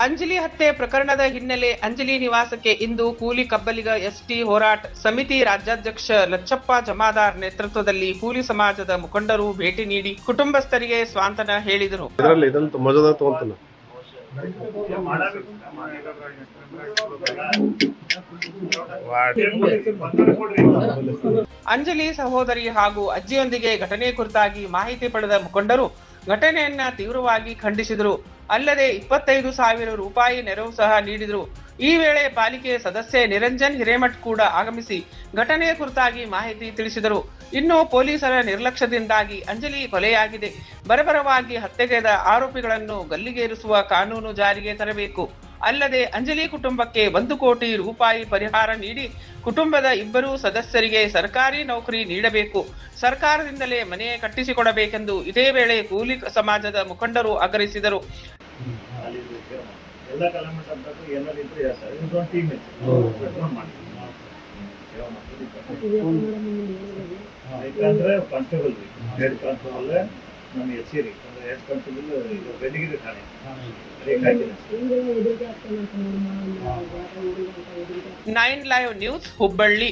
ಅಂಜಲಿ ಹತ್ಯೆ ಪ್ರಕರಣದ ಹಿನ್ನೆಲೆ ಅಂಜಲಿ ನಿವಾಸಕ್ಕೆ ಇಂದು ಕೂಲಿ ಕಬ್ಬಲಿಗ ಎಸ್ಟಿ ಹೋರಾಟ ಸಮಿತಿ ರಾಜ್ಯಾಧ್ಯಕ್ಷ ಲಚ್ಚಪ್ಪ ಜಮಾದಾರ್ ನೇತೃತ್ವದಲ್ಲಿ ಕೂಲಿ ಸಮಾಜದ ಮುಖಂಡರು ಭೇಟಿ ನೀಡಿ ಕುಟುಂಬಸ್ಥರಿಗೆ ಸ್ವಾಂತನ ಹೇಳಿದರು. ಅಂಜಲಿ ಸಹೋದರಿ ಹಾಗೂ ಅಜ್ಜಿಯೊಂದಿಗೆ ಘಟನೆ ಕುರಿತಾಗಿ ಮಾಹಿತಿ ಪಡೆದ ಮುಖಂಡರು ಘಟನೆಯನ್ನ ತೀವ್ರವಾಗಿ ಖಂಡಿಸಿದರು. ಅಲ್ಲದೆ 25,000 ರೂಪಾಯಿ ನೆರವು ಸಹ ನೀಡಿದರು. ಈ ವೇಳೆ ಪಾಲಿಕೆ ಸದಸ್ಯೆ ನಿರಂಜನ್ ಹಿರೇಮಠ್ ಕೂಡ ಆಗಮಿಸಿ ಘಟನೆಯ ಕುರಿತಾಗಿ ಮಾಹಿತಿ ತಿಳಿಸಿದರು. ಇನ್ನು ಪೊಲೀಸರ ನಿರ್ಲಕ್ಷ್ಯದಿಂದಾಗಿ ಅಂಜಲಿ ಕೊಲೆಯಾಗಿದೆ. ಬರಬರವಾಗಿ ಹತ್ಯೆಗೈದ ಆರೋಪಿಗಳನ್ನು ಗಲ್ಲಿಗೇರಿಸುವ ಕಾನೂನು ಜಾರಿಗೆ ತರಬೇಕು. ಅಲ್ಲದೆ ಅಂಜಲಿ ಕುಟುಂಬಕ್ಕೆ 1 ಕೋಟಿ ರೂಪಾಯಿ ಪರಿಹಾರ ನೀಡಿ ಕುಟುಂಬದ 2 ಸದಸ್ಯರಿಗೆ ಸರ್ಕಾರಿ ನೌಕರಿ ನೀಡಬೇಕು. ಸರ್ಕಾರದಿಂದಲೇ ಮನೆ ಕಟ್ಟಿಸಿಕೊಡಬೇಕೆಂದು ಇದೇ ವೇಳೆ ಕೂಲಿ ಸಮಾಜದ ಮುಖಂಡರು ಆಗ್ರಹಿಸಿದರು. Nine live news Hubballi.